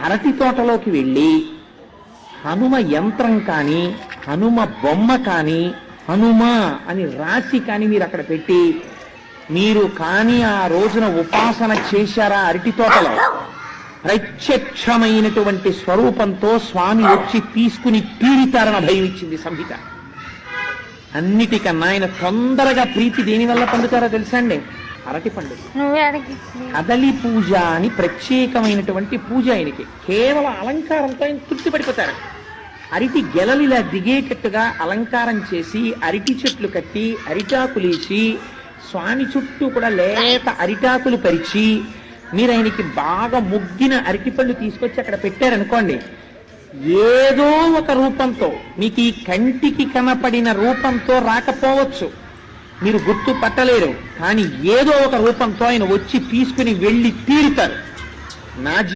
అరటి తోటలోకి వెళ్ళి హనుమ యంత్రం కానీ హనుమ బొమ్మ కానీ హనుమ అని రాసి కానీ మీరు అక్కడ పెట్టి మీరు కానీ ఆ రోజున ఉపాసన చేశారా అరటి తోటలో, ప్రత్యక్షమైనటువంటి స్వరూపంతో స్వామి వచ్చి తీసుకుని తీరుతారని భయం ఇచ్చింది సంహిత. అన్నిటికన్నా ఆయన తొందరగా ప్రీతి దేనివల్ల పొందుతారో తెలుసా అండి? అరటి పండు. కదలి పూజ అని ప్రత్యేకమైనటువంటి పూజ ఆయనకి. కేవలం అలంకారంతో ఆయన తృప్తి పడిపోతారు. అరటి గెలలిలా దిగేటట్టుగా అలంకారం చేసి అరటి చెట్లు కట్టి అరిటాకులేసి స్వామి చుట్టూ కూడా లేత అరిటాకులు పరిచి మీరు ఆయనకి బాగా ముగ్గిన అరటిపళ్ళు తీసుకొచ్చి అక్కడ పెట్టారనుకోండి, ఏదో ఒక రూపంతో మీకు ఈ కంటికి కనపడిన రూపంతో రాకపోవచ్చు, మీరు గుర్తు పట్టలేరు, కానీ ఏదో ఒక రూపంతో ఆయన వచ్చి తీసుకుని వెళ్ళి తీరుతారు. నా